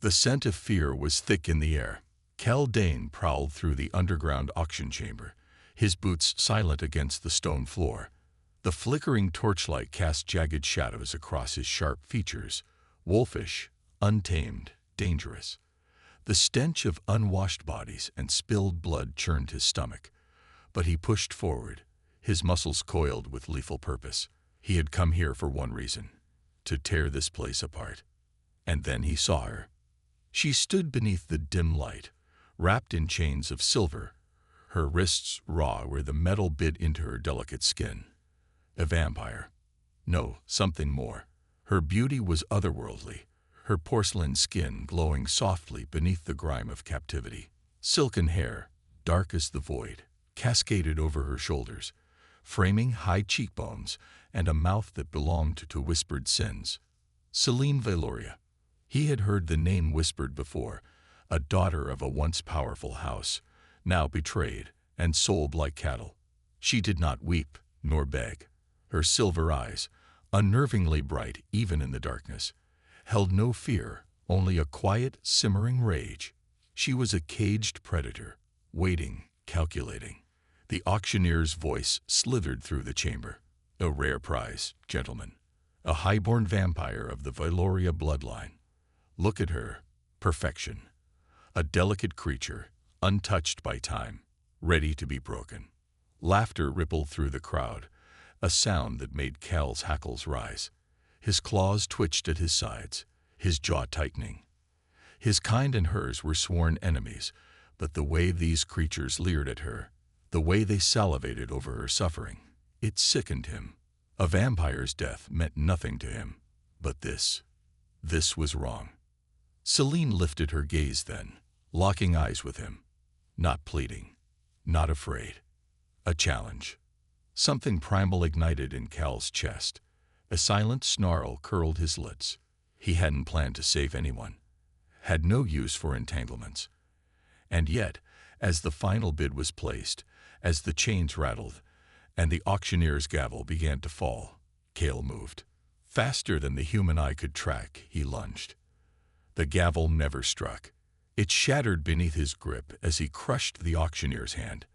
The scent of fear was thick in the air. Kel Dane prowled through the underground auction chamber, his boots silent against the stone floor. The flickering torchlight cast jagged shadows across his sharp features, wolfish, untamed, dangerous. The stench of unwashed bodies and spilled blood churned his stomach, but he pushed forward, his muscles coiled with lethal purpose. He had come here for one reason: to tear this place apart. And then he saw her. She stood beneath the dim light, wrapped in chains of silver, her wrists raw where the metal bit into her delicate skin. A vampire. No, something more. Her beauty was otherworldly, her porcelain skin glowing softly beneath the grime of captivity. Silken hair, dark as the void, cascaded over her shoulders, framing high cheekbones and a mouth that belonged to whispered sins. Celine Valoria. He had heard the name whispered before, a daughter of a once powerful house, now betrayed and sold like cattle. She did not weep nor beg. Her silver eyes, unnervingly bright even in the darkness, held no fear, only a quiet, simmering rage. She was a caged predator, waiting, calculating. The auctioneer's voice slithered through the chamber. A rare prize, gentlemen. A highborn vampire of the Valoria bloodline. Look at her. Perfection. A delicate creature, untouched by time, ready to be broken. Laughter rippled through the crowd, a sound that made Kel's hackles rise. His claws twitched at his sides, his jaw tightening. His kind and hers were sworn enemies, but the way these creatures leered at her, the way they salivated over her suffering, it sickened him. A vampire's death meant nothing to him, but this was wrong. Celine lifted her gaze then, locking eyes with him. Not pleading, not afraid. A challenge. Something primal ignited in Kel's chest. A silent snarl curled his lips. He hadn't planned to save anyone, had no use for entanglements. And yet, as the final bid was placed, as the chains rattled, and the auctioneer's gavel began to fall, Kel moved. Faster than the human eye could track, he lunged. The gavel never struck. It shattered beneath his grip as he crushed the auctioneer's hand,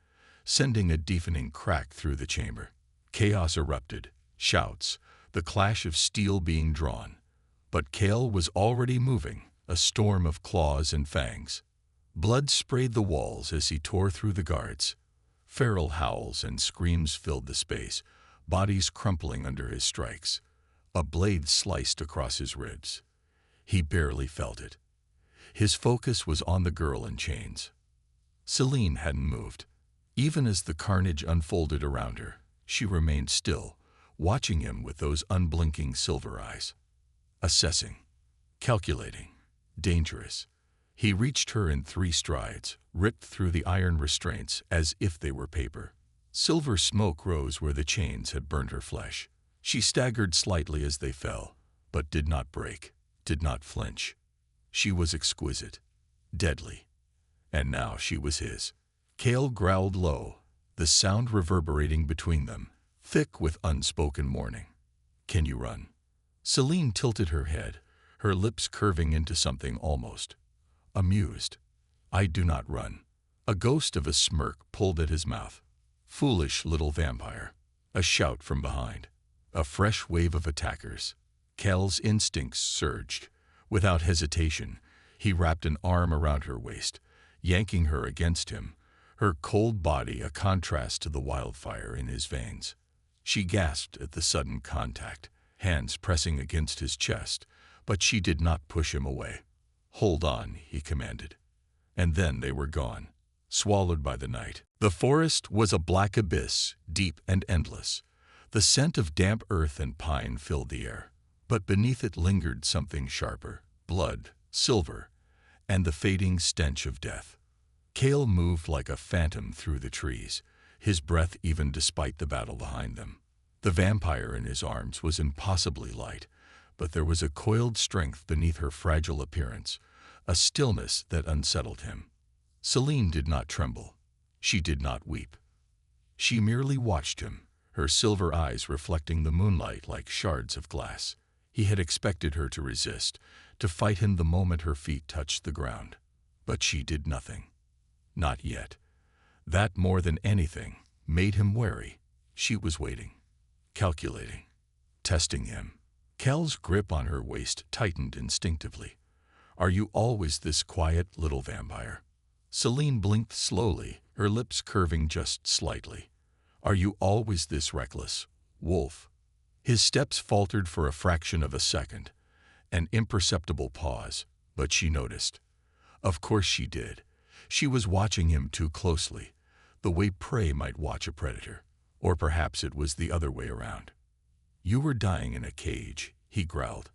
sending a deafening crack through the chamber. Chaos erupted, shouts, the clash of steel being drawn. But Kel was already moving, a storm of claws and fangs. Blood sprayed the walls as he tore through the guards. Feral howls and screams filled the space, bodies crumpling under his strikes. A blade sliced across his ribs. He barely felt it. His focus was on the girl in chains. Celine hadn't moved. Even as the carnage unfolded around her, she remained still, watching him with those unblinking silver eyes. Assessing, calculating, dangerous. He reached her in 3 strides, ripped through the iron restraints as if they were paper. Silver smoke rose where the chains had burned her flesh. She staggered slightly as they fell, but did not break, did not flinch. She was exquisite, deadly, and now she was his. Kel growled low, the sound reverberating between them, thick with unspoken warning. Can you run? Celine tilted her head, her lips curving into something almost amused. I do not run. A ghost of a smirk pulled at his mouth. Foolish little vampire. A shout from behind. A fresh wave of attackers. Kel's instincts surged. Without hesitation, he wrapped an arm around her waist, yanking her against him, her cold body a contrast to the wildfire in his veins. She gasped at the sudden contact, hands pressing against his chest, but she did not push him away. Hold on, he commanded. And then they were gone, swallowed by the night. The forest was a black abyss, deep and endless. The scent of damp earth and pine filled the air, but beneath it lingered something sharper, blood, silver, and the fading stench of death. Kel moved like a phantom through the trees, his breath even despite the battle behind them. The vampire in his arms was impossibly light, but there was a coiled strength beneath her fragile appearance, a stillness that unsettled him. Celine did not tremble. She did not weep. She merely watched him, her silver eyes reflecting the moonlight like shards of glass. He had expected her to resist, to fight him the moment her feet touched the ground. But she did nothing. Not yet. That, more than anything, made him wary. She was waiting, calculating, testing him. Kel's grip on her waist tightened instinctively. "Are you always this quiet, little vampire?" Celine blinked slowly, her lips curving just slightly. "Are you always this reckless, wolf?" His steps faltered for a fraction of a second, an imperceptible pause, but she noticed. Of course she did. She was watching him too closely, the way prey might watch a predator. Or perhaps it was the other way around. "You were dying in a cage," he growled.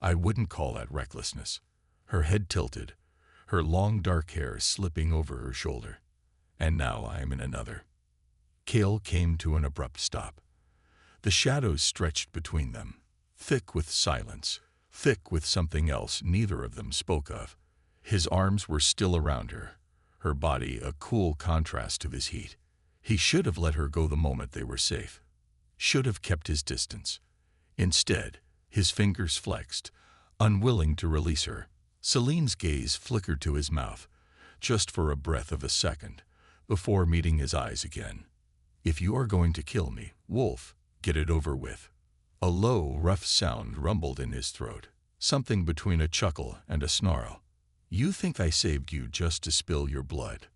"I wouldn't call that recklessness." Her head tilted, her long dark hair slipping over her shoulder. "And now I am in another." Cale came to an abrupt stop. The shadows stretched between them, thick with silence, thick with something else neither of them spoke of. His arms were still around her body a cool contrast to his heat. He should have let her go the moment they were safe. Should have kept his distance. Instead, his fingers flexed, unwilling to release her. Celine's gaze flickered to his mouth, just for a breath of a second, before meeting his eyes again. "If you are going to kill me, wolf, get it over with." A low, rough sound rumbled in his throat, something between a chuckle and a snarl. "You think I saved you just to spill your blood?"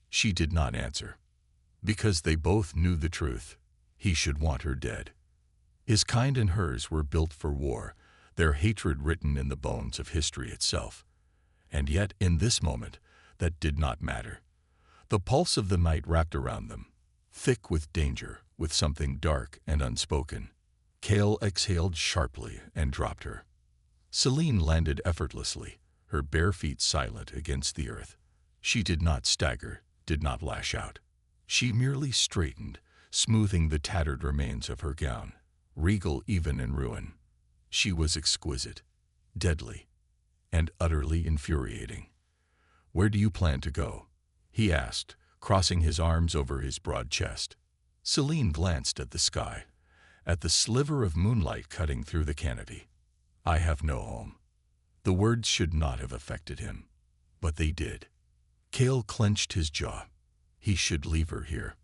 She did not answer. Because they both knew the truth. He should want her dead. His kind and hers were built for war, their hatred written in the bones of history itself. And yet, in this moment, that did not matter. The pulse of the night wrapped around them, thick with danger, with something dark and unspoken. Cale exhaled sharply and dropped her. Celine landed effortlessly, her bare feet silent against the earth. She did not stagger, did not lash out. She merely straightened, smoothing the tattered remains of her gown, regal even in ruin. She was exquisite, deadly, and utterly infuriating. "Where do you plan to go?" he asked, crossing his arms over his broad chest. Celine glanced at the sky, at the sliver of moonlight cutting through the canopy. "I have no home." The words should not have affected him, but they did. Cale clenched his jaw. He should leave her here.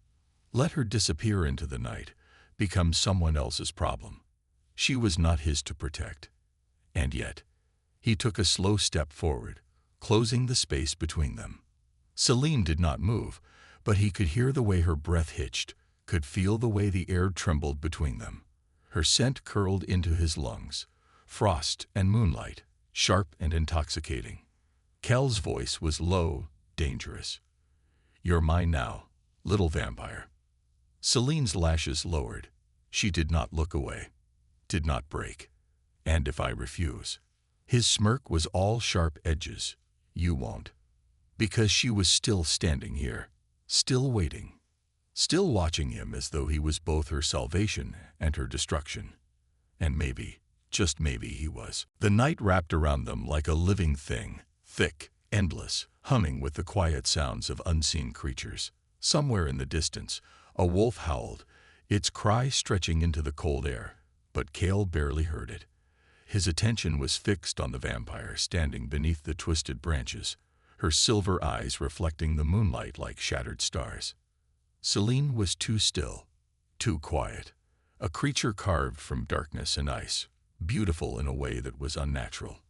Let her disappear into the night, become someone else's problem. She was not his to protect. And yet, he took a slow step forward, closing the space between them. Celine did not move, but he could hear the way her breath hitched, could feel the way the air trembled between them. Her scent curled into his lungs, frost and moonlight, sharp and intoxicating. Cale's voice was low, dangerous. "You're mine now, little vampire." Celine's lashes lowered. She did not look away, did not break. "And if I refuse?" His smirk was all sharp edges. "You won't." Because she was still standing here, still waiting, still watching him as though he was both her salvation and her destruction. And maybe, just maybe he was. The night wrapped around them like a living thing, thick, endless, humming with the quiet sounds of unseen creatures. Somewhere in the distance, a wolf howled, its cry stretching into the cold air, but Cale barely heard it. His attention was fixed on the vampire standing beneath the twisted branches, her silver eyes reflecting the moonlight like shattered stars. Celine was too still, too quiet, a creature carved from darkness and ice, beautiful in a way that was unnatural.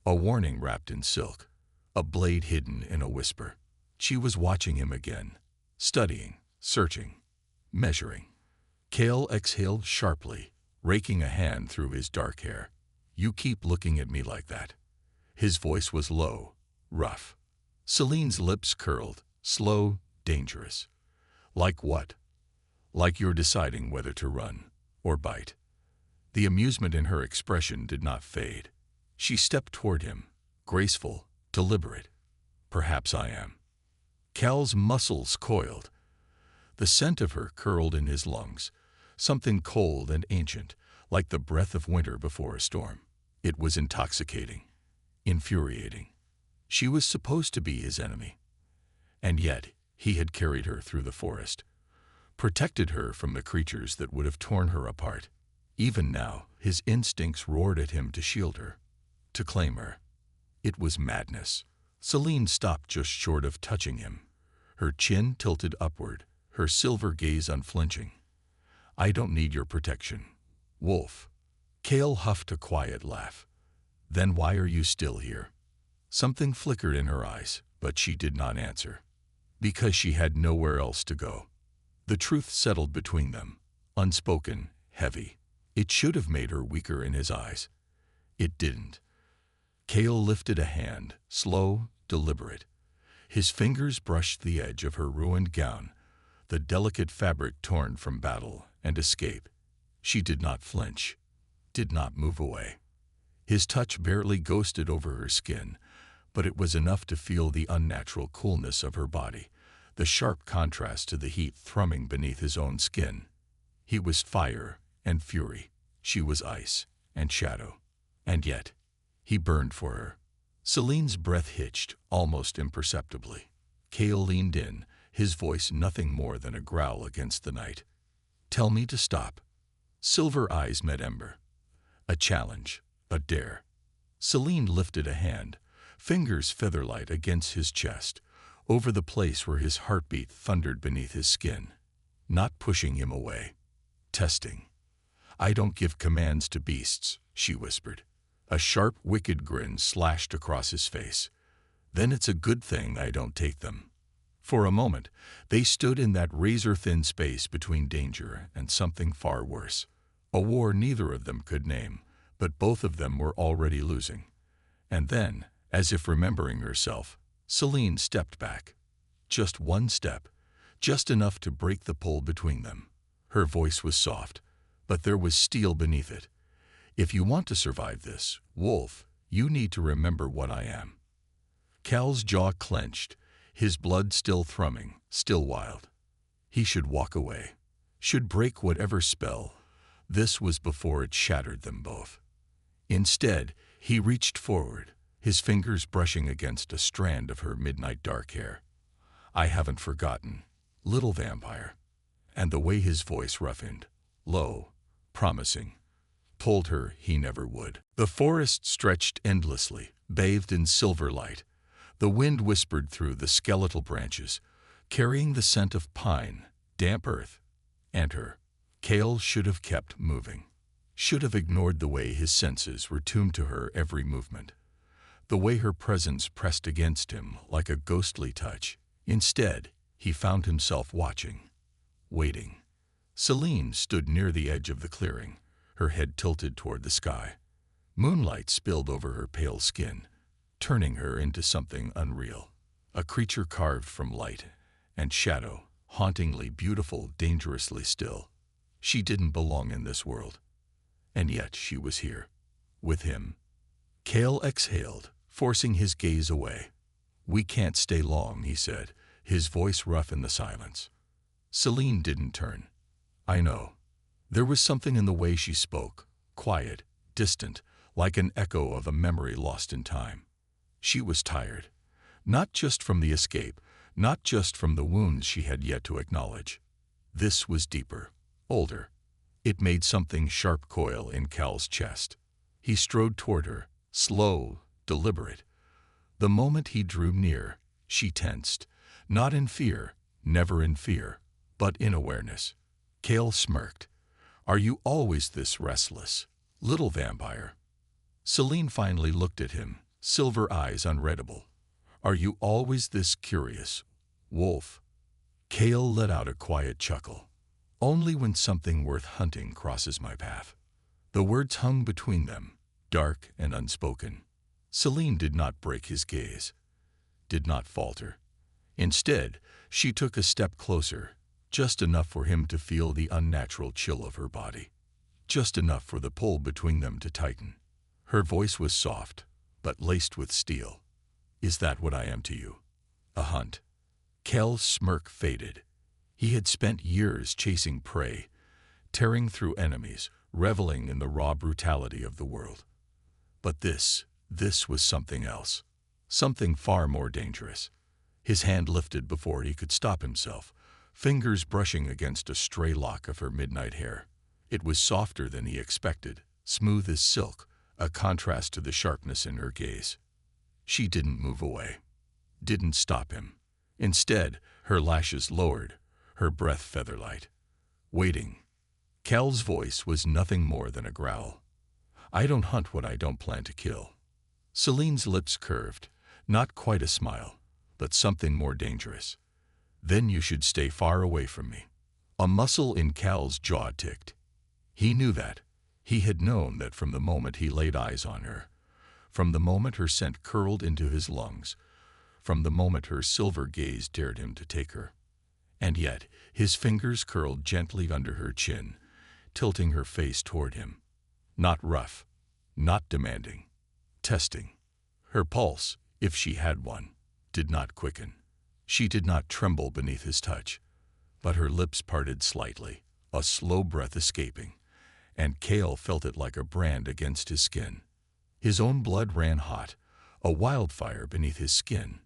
A warning wrapped in silk, a blade hidden in a whisper. She was watching him again, studying, searching, measuring. Cale exhaled sharply, raking a hand through his dark hair. "You keep looking at me like that." His voice was low, rough. Celine's lips curled, slow, dangerous. "Like what?" "Like you're deciding whether to run or bite." The amusement in her expression did not fade. She stepped toward him, graceful, deliberate. "Perhaps I am." Cale's muscles coiled. The scent of her curled in his lungs, something cold and ancient, like the breath of winter before a storm. It was intoxicating, infuriating. She was supposed to be his enemy. And yet, he had carried her through the forest, protected her from the creatures that would have torn her apart. Even now, his instincts roared at him to shield her, to claim her. It was madness. Celine stopped just short of touching him, her chin tilted upward, her silver gaze unflinching. I don't need your protection, Wolf. Cale huffed a quiet laugh. Then why are you still here? Something flickered in her eyes, but she did not answer. Because she had nowhere else to go. The truth settled between them, unspoken, heavy. It should have made her weaker in his eyes. It didn't. Cale lifted a hand, slow, deliberate. His fingers brushed the edge of her ruined gown, the delicate fabric torn from battle and escape. She did not flinch, did not move away. His touch barely ghosted over her skin, but it was enough to feel the unnatural coolness of her body, the sharp contrast to the heat thrumming beneath his own skin. He was fire and fury. She was ice and shadow. And yet, he burned for her. Celine's breath hitched, almost imperceptibly. Cale leaned in, his voice nothing more than a growl against the night. Tell me to stop. Silver eyes met ember. A challenge, a dare. Celine lifted a hand, fingers featherlight against his chest, over the place where his heartbeat thundered beneath his skin. Not pushing him away. Testing. I don't give commands to beasts, she whispered. A sharp, wicked grin slashed across his face. Then it's a good thing I don't take them. For a moment, they stood in that razor-thin space between danger and something far worse. A war neither of them could name, but both of them were already losing. And then, as if remembering herself, Celine stepped back. Just one step, just enough to break the pull between them. Her voice was soft, but there was steel beneath it. If you want to survive this, Wolf, you need to remember what I am. Cal's jaw clenched, his blood still thrumming, still wild. He should walk away, should break whatever spell. This was before it shattered them both. Instead, he reached forward, his fingers brushing against a strand of her midnight dark hair. I haven't forgotten, little vampire. And the way his voice roughened, low, promising, told her he never would. The forest stretched endlessly, bathed in silver light. The wind whispered through the skeletal branches, carrying the scent of pine, damp earth, and her. Cale should have kept moving, should have ignored the way his senses were tuned to her every movement, the way her presence pressed against him like a ghostly touch. Instead, he found himself watching, waiting. Celine stood near the edge of the clearing, her head tilted toward the sky. Moonlight spilled over her pale skin, turning her into something unreal, a creature carved from light and shadow, hauntingly beautiful, dangerously still. She didn't belong in this world, and yet she was here, with him. Cale exhaled, forcing his gaze away. We can't stay long, he said, his voice rough in the silence. Celine didn't turn. I know. There was something in the way she spoke, quiet, distant, like an echo of a memory lost in time. She was tired, not just from the escape, not just from the wounds she had yet to acknowledge. This was deeper, older. It made something sharp coil in Cal's chest. He strode toward her, slow, deliberate. The moment he drew near, she tensed, not in fear, never in fear, but in awareness. Cale smirked. Are you always this restless, little vampire? Celine finally looked at him, silver eyes unreadable. Are you always this curious, Wolf? Cale let out a quiet chuckle. Only when something worth hunting crosses my path. The words hung between them, dark and unspoken. Celine did not break his gaze, did not falter. Instead, she took a step closer, just enough for him to feel the unnatural chill of her body, just enough for the pull between them to tighten. Her voice was soft, but laced with steel. Is that what I am to you? A hunt? Cale's smirk faded. He had spent years chasing prey, tearing through enemies, reveling in the raw brutality of the world. But this was something else, something far more dangerous. His hand lifted before he could stop himself, fingers brushing against a stray lock of her midnight hair. It was softer than he expected, smooth as silk, a contrast to the sharpness in her gaze. She didn't move away, didn't stop him. Instead, her lashes lowered, her breath feather-light. Waiting. Kel's voice was nothing more than a growl. I don't hunt what I don't plan to kill. Celine's lips curved, not quite a smile, but something more dangerous. Then you should stay far away from me. A muscle in Cal's jaw ticked. He knew that. He had known that from the moment he laid eyes on her, from the moment her scent curled into his lungs, from the moment her silver gaze dared him to take her. And yet, his fingers curled gently under her chin, tilting her face toward him. Not rough, not demanding, testing. Her pulse, if she had one, did not quicken. She did not tremble beneath his touch, but her lips parted slightly, a slow breath escaping, and Cale felt it like a brand against his skin. His own blood ran hot, a wildfire beneath his skin.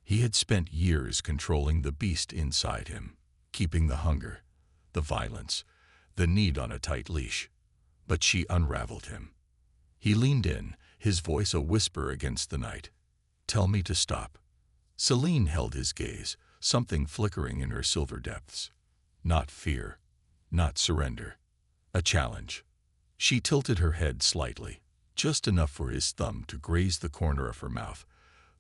He had spent years controlling the beast inside him, keeping the hunger, the violence, the need on a tight leash. But she unraveled him. He leaned in, his voice a whisper against the night. Tell me to stop. Celine held his gaze, something flickering in her silver depths. Not fear, not surrender. A challenge. She tilted her head slightly, just enough for his thumb to graze the corner of her mouth,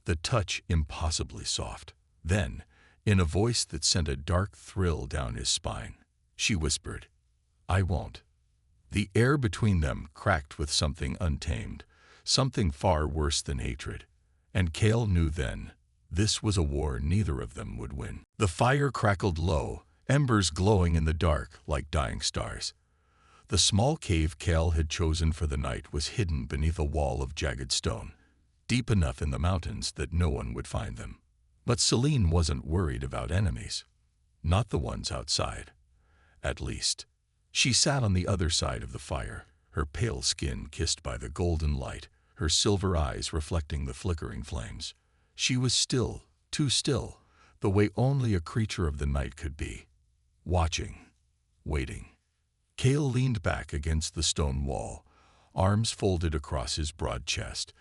the touch impossibly soft. Then, in a voice that sent a dark thrill down his spine, she whispered, I won't. The air between them cracked with something untamed, something far worse than hatred. And Cale knew then, this was a war neither of them would win. The fire crackled low, embers glowing in the dark like dying stars. The small cave Cale had chosen for the night was hidden beneath a wall of jagged stone, deep enough in the mountains that no one would find them. But Celine wasn't worried about enemies. Not the ones outside, at least. She sat on the other side of the fire, her pale skin kissed by the golden light, her silver eyes reflecting the flickering flames. She was still, too still, the way only a creature of the night could be. Watching, waiting. Cale leaned back against the stone wall, arms folded across his broad chest,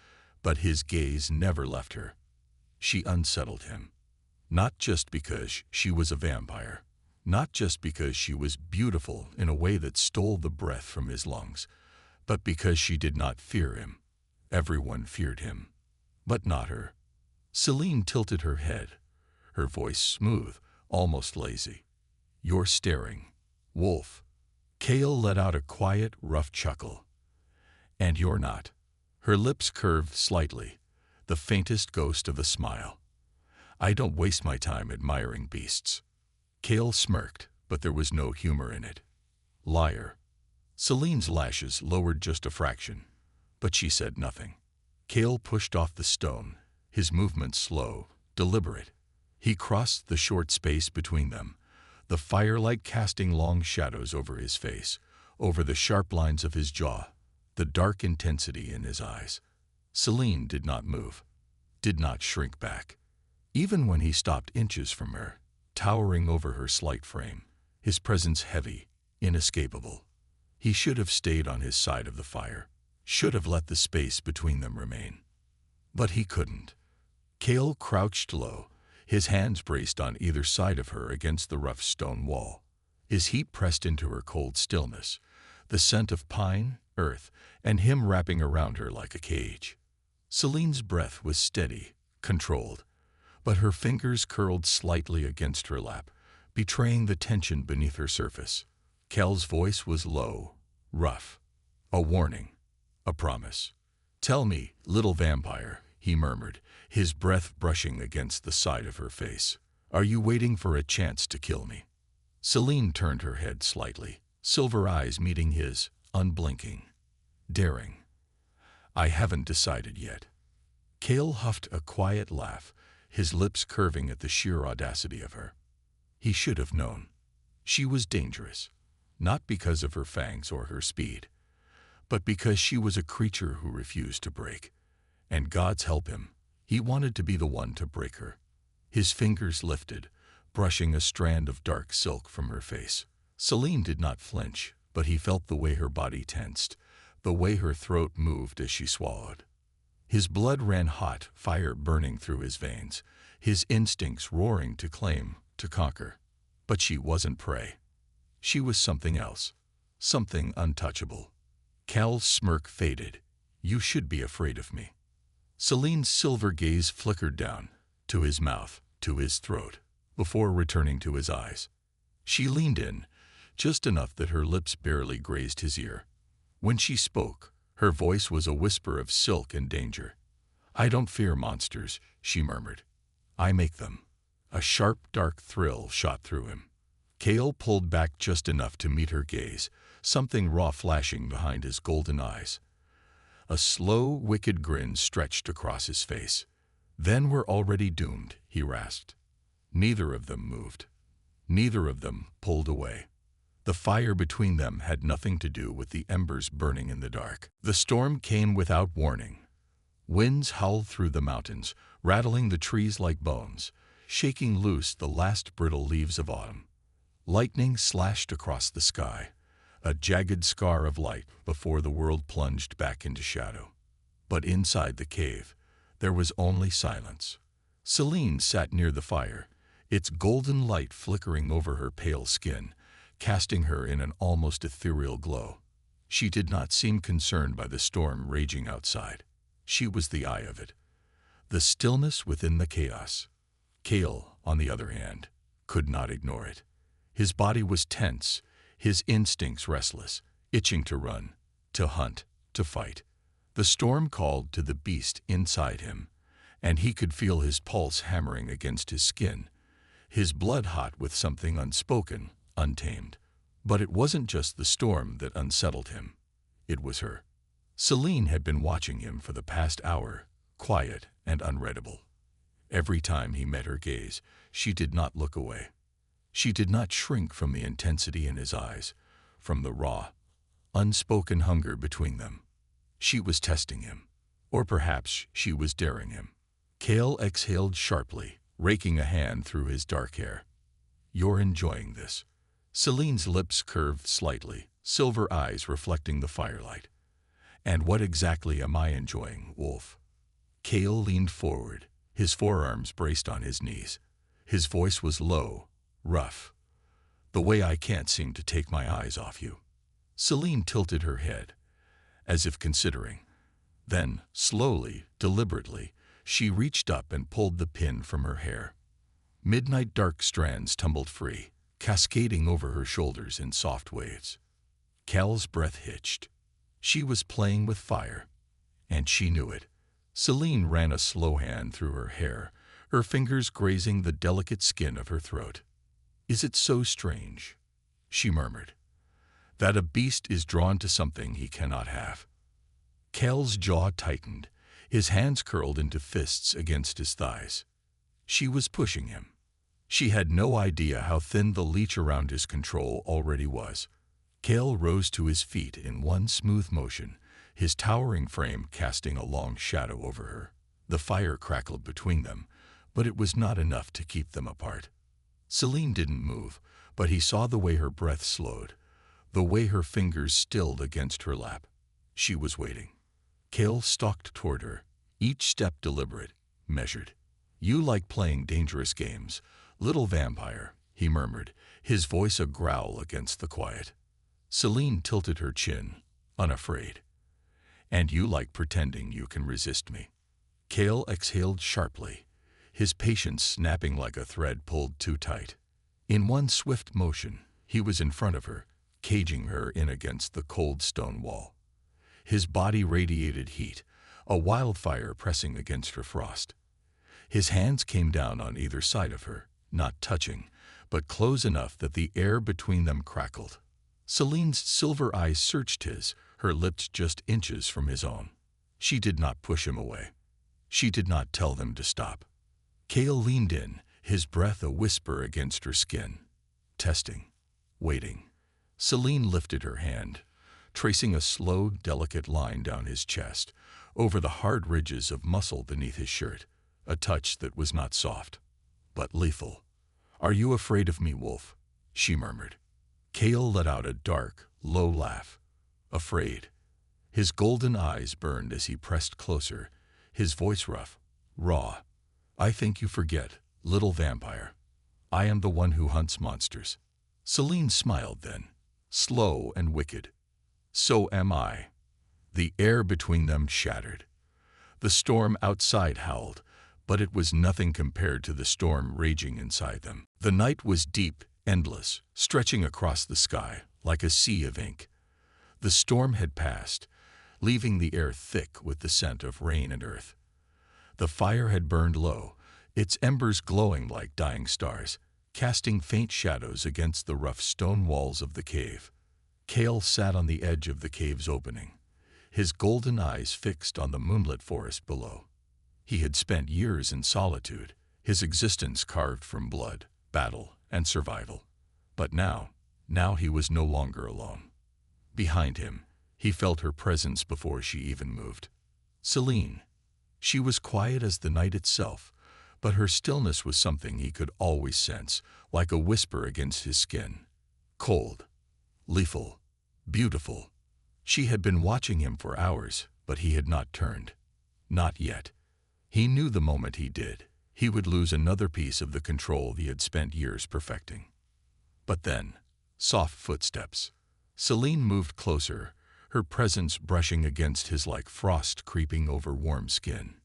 but his gaze never left her. She unsettled him. Not just because she was a vampire, not just because she was beautiful in a way that stole the breath from his lungs, but because she did not fear him. Everyone feared him, but not her. Celine tilted her head, her voice smooth, almost lazy. You're staring, wolf. Cale let out a quiet, rough chuckle. And you're not. Her lips curved slightly, the faintest ghost of a smile. I don't waste my time admiring beasts. Cale smirked, but there was no humor in it. Liar. Celine's lashes lowered just a fraction, but she said nothing. Cale pushed off the stone, his movements slow, deliberate. He crossed the short space between them, the firelight casting long shadows over his face, over the sharp lines of his jaw, the dark intensity in his eyes. Celine did not move, did not shrink back. Even when he stopped inches from her, towering over her slight frame, his presence heavy, inescapable. He should have stayed on his side of the fire, should have let the space between them remain. But he couldn't. Cale crouched low, his hands braced on either side of her against the rough stone wall. His heat pressed into her cold stillness, the scent of pine, earth, and him wrapping around her like a cage. Celine's breath was steady, controlled, but her fingers curled slightly against her lap, betraying the tension beneath her surface. Cale's voice was low, rough, a warning, a promise. Tell me, little vampire, he murmured, his breath brushing against the side of her face. Are you waiting for a chance to kill me? Celine turned her head slightly, silver eyes meeting his, unblinking, daring. I haven't decided yet. Cale huffed a quiet laugh, his lips curving at the sheer audacity of her. He should have known. She was dangerous, not because of her fangs or her speed, but because she was a creature who refused to break. And God's help him, he wanted to be the one to break her. His fingers lifted, brushing a strand of dark silk from her face. Celine did not flinch, but he felt the way her body tensed, the way her throat moved as she swallowed. His blood ran hot, fire burning through his veins, his instincts roaring to claim, to conquer. But she wasn't prey. She was something else, something untouchable. Cal's smirk faded. You should be afraid of me. Celine's silver gaze flickered down, to his mouth, to his throat, before returning to his eyes. She leaned in, just enough that her lips barely grazed his ear. When she spoke, her voice was a whisper of silk and danger. I don't fear monsters, she murmured. I make them. A sharp, dark thrill shot through him. Cal pulled back just enough to meet her gaze, something raw flashing behind his golden eyes. A slow, wicked grin stretched across his face. Then we're already doomed, he rasped. Neither of them moved. Neither of them pulled away. The fire between them had nothing to do with the embers burning in the dark. The storm came without warning. Winds howled through the mountains, rattling the trees like bones, shaking loose the last brittle leaves of autumn. Lightning slashed across the sky, a jagged scar of light before the world plunged back into shadow. But inside the cave, there was only silence. Celine sat near the fire, its golden light flickering over her pale skin, casting her in an almost ethereal glow. She did not seem concerned by the storm raging outside. She was the eye of it, the stillness within the chaos. Cal, on the other hand, could not ignore it. His body was tense, his instincts restless, itching to run, to hunt, to fight. The storm called to the beast inside him, and he could feel his pulse hammering against his skin, his blood hot with something unspoken, untamed. But it wasn't just the storm that unsettled him. It was her. Celine had been watching him for the past hour, quiet and unreadable. Every time he met her gaze, she did not look away. She did not shrink from the intensity in his eyes, from the raw, unspoken hunger between them. She was testing him, or perhaps she was daring him. Cal exhaled sharply, raking a hand through his dark hair. You're enjoying this. Celine's lips curved slightly, silver eyes reflecting the firelight. And what exactly am I enjoying, Wolf? Cal leaned forward, his forearms braced on his knees. His voice was low, rough. The way I can't seem to take my eyes off you. Celine tilted her head, as if considering. Then, slowly, deliberately, she reached up and pulled the pin from her hair. Midnight dark strands tumbled free, cascading over her shoulders in soft waves. Cal's breath hitched. She was playing with fire, and she knew it. Celine ran a slow hand through her hair, her fingers grazing the delicate skin of her throat. Is it so strange, she murmured, that a beast is drawn to something he cannot have? Cal's jaw tightened, his hands curled into fists against his thighs. She was pushing him. She had no idea how thin the leash around his control already was. Cal rose to his feet in one smooth motion, his towering frame casting a long shadow over her. The fire crackled between them, but it was not enough to keep them apart. Celine didn't move, but he saw the way her breath slowed, the way her fingers stilled against her lap. She was waiting. Cal stalked toward her, each step deliberate, measured. You like playing dangerous games, little vampire, he murmured, his voice a growl against the quiet. Celine tilted her chin, unafraid. And you like pretending you can resist me. Cal exhaled sharply, his patience snapping like a thread pulled too tight. In one swift motion, he was in front of her, caging her in against the cold stone wall. His body radiated heat, a wildfire pressing against her frost. His hands came down on either side of her, not touching, but close enough that the air between them crackled. Celine's silver eyes searched his, her lips just inches from his own. She did not push him away. She did not tell them to stop. Cal leaned in, his breath a whisper against her skin. Testing. Waiting. Celine lifted her hand, tracing a slow, delicate line down his chest, over the hard ridges of muscle beneath his shirt, a touch that was not soft, but lethal. Are you afraid of me, Wolf? She murmured. Cal let out a dark, low laugh. Afraid. His golden eyes burned as he pressed closer, his voice rough, raw. "I think you forget, little vampire. I am the one who hunts monsters." Celine smiled then, slow and wicked. "So am I." The air between them shattered. The storm outside howled, but it was nothing compared to the storm raging inside them. The night was deep, endless, stretching across the sky like a sea of ink. The storm had passed, leaving the air thick with the scent of rain and earth. The fire had burned low, its embers glowing like dying stars, casting faint shadows against the rough stone walls of the cave. Cale sat on the edge of the cave's opening, his golden eyes fixed on the moonlit forest below. He had spent years in solitude, his existence carved from blood, battle, and survival. But now he was no longer alone. Behind him, he felt her presence before she even moved. Celine. She was quiet as the night itself, but her stillness was something he could always sense, like a whisper against his skin. Cold, lethal, beautiful. She had been watching him for hours, but he had not turned. Not yet. He knew the moment he did, he would lose another piece of the control he had spent years perfecting. But then, soft footsteps. Celine moved closer, her presence brushing against his like frost creeping over warm skin.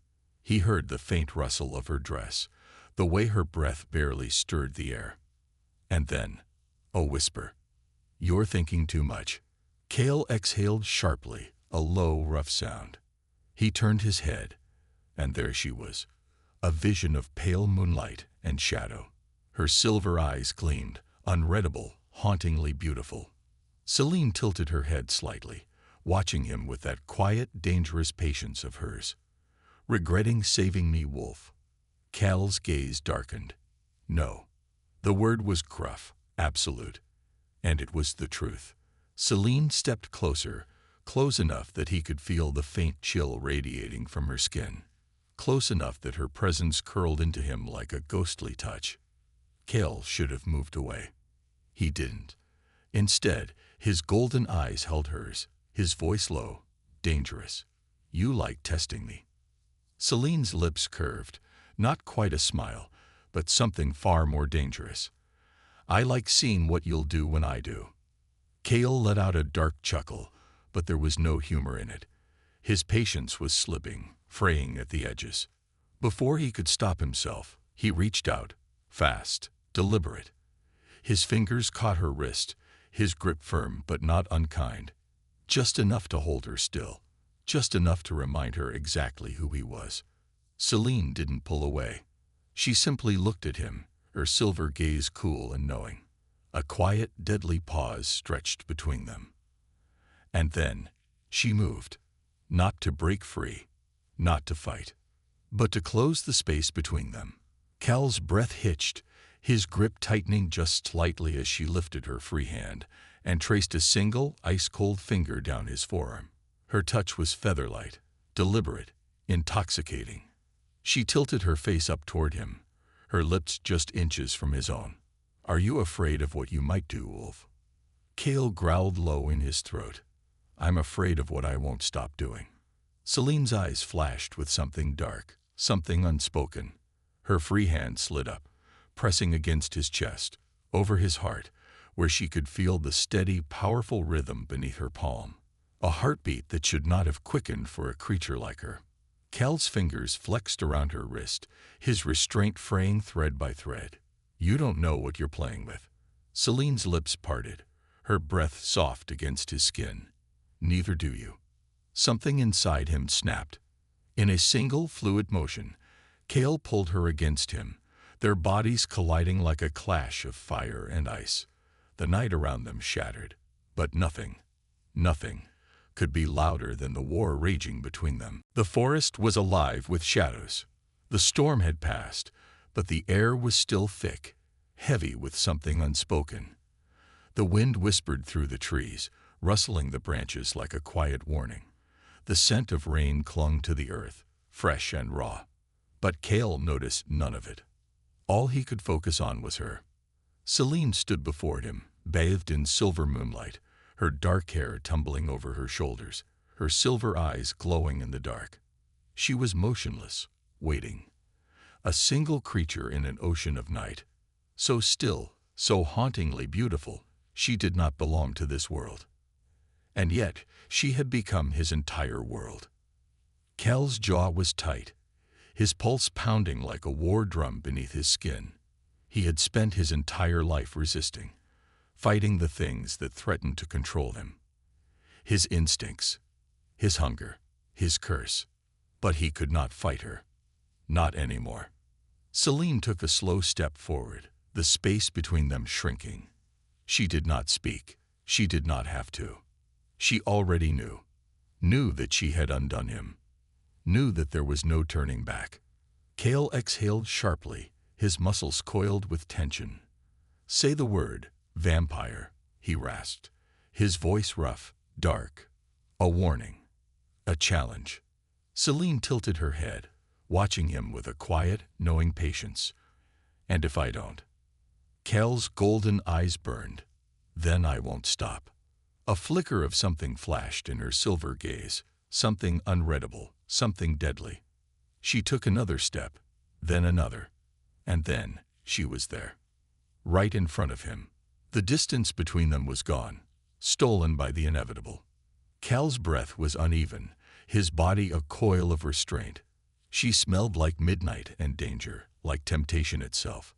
He heard the faint rustle of her dress, the way her breath barely stirred the air. And then, a whisper. "You're thinking too much." Cale exhaled sharply, a low, rough sound. He turned his head, and there she was, a vision of pale moonlight and shadow. Her silver eyes gleamed, unreadable, hauntingly beautiful. Celine tilted her head slightly, watching him with that quiet, dangerous patience of hers. "Regretting saving me, Wolf." Cale's gaze darkened. No. The word was gruff, absolute. And it was the truth. Celine stepped closer, close enough that he could feel the faint chill radiating from her skin. Close enough that her presence curled into him like a ghostly touch. Cale should have moved away. He didn't. Instead, his golden eyes held hers, his voice low, dangerous. "You like testing me." Celine's lips curved, not quite a smile, but something far more dangerous. "I like seeing what you'll do when I do." Cale let out a dark chuckle, but there was no humor in it. His patience was slipping, fraying at the edges. Before he could stop himself, he reached out, fast, deliberate. His fingers caught her wrist, his grip firm but not unkind. Just enough to hold her still, just enough to remind her exactly who he was. Celine didn't pull away. She simply looked at him, her silver gaze cool and knowing. A quiet, deadly pause stretched between them. And then, she moved. Not to break free, not to fight, but to close the space between them. Cale's breath hitched, his grip tightening just slightly as she lifted her free hand and traced a single, ice-cold finger down his forearm. Her touch was feather-light, deliberate, intoxicating. She tilted her face up toward him, her lips just inches from his own. "Are you afraid of what you might do, Wolf?" Cale growled low in his throat. "I'm afraid of what I won't stop doing." Celine's eyes flashed with something dark, something unspoken. Her free hand slid up, pressing against his chest, over his heart, where she could feel the steady, powerful rhythm beneath her palm. A heartbeat that should not have quickened for a creature like her. Cale's fingers flexed around her wrist, his restraint fraying thread by thread. "You don't know what you're playing with." Celine's lips parted, her breath soft against his skin. "Neither do you." Something inside him snapped. In a single, fluid motion, Cale pulled her against him, their bodies colliding like a clash of fire and ice. The night around them shattered, but nothing could be louder than the war raging between them. The forest was alive with shadows. The storm had passed, but the air was still thick, heavy with something unspoken. The wind whispered through the trees, rustling the branches like a quiet warning. The scent of rain clung to the earth, fresh and raw. But Cale noticed none of it. All he could focus on was her. Celine stood before him, bathed in silver moonlight, her dark hair tumbling over her shoulders, her silver eyes glowing in the dark. She was motionless, waiting. A single creature in an ocean of night. So still, so hauntingly beautiful, she did not belong to this world. And yet, she had become his entire world. Kel's jaw was tight, his pulse pounding like a war drum beneath his skin. He had spent his entire life resisting, fighting the things that threatened to control him. His instincts, his hunger, his curse. But he could not fight her. Not anymore. Celine took a slow step forward, the space between them shrinking. She did not speak. She did not have to. She already knew that she had undone him, knew that there was no turning back. Kel exhaled sharply, his muscles coiled with tension. "Say the word, vampire," he rasped, his voice rough, dark. A warning. A challenge. Celine tilted her head, watching him with a quiet, knowing patience. "And if I don't?" Kel's golden eyes burned. "Then I won't stop." A flicker of something flashed in her silver gaze, something unreadable, something deadly. She took another step, then another, and then she was there. Right in front of him. The distance between them was gone, stolen by the inevitable. Kel's breath was uneven, his body a coil of restraint. She smelled like midnight and danger, like temptation itself.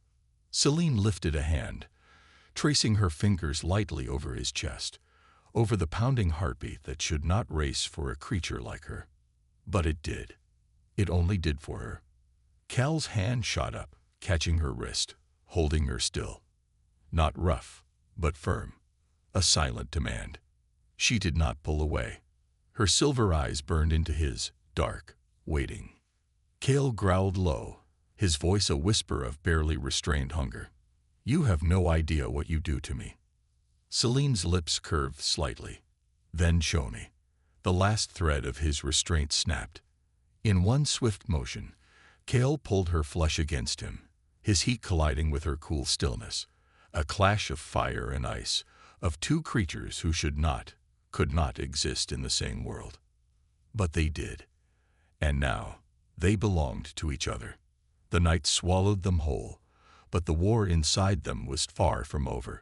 Celine lifted a hand, tracing her fingers lightly over his chest, over the pounding heartbeat that should not race for a creature like her. But it did. It only did for her. Kel's hand shot up, catching her wrist, holding her still. Not rough, but firm. A silent demand. She did not pull away. Her silver eyes burned into his, dark, waiting. Kel growled low, his voice a whisper of barely restrained hunger. "You have no idea what you do to me." Celine's lips curved slightly. "Then show me." The last thread of his restraint snapped. In one swift motion, Kel pulled her flesh against him, his heat colliding with her cool stillness. A clash of fire and ice, of two creatures who could not exist in the same world. But they did. And now, they belonged to each other. The night swallowed them whole, but the war inside them was far from over.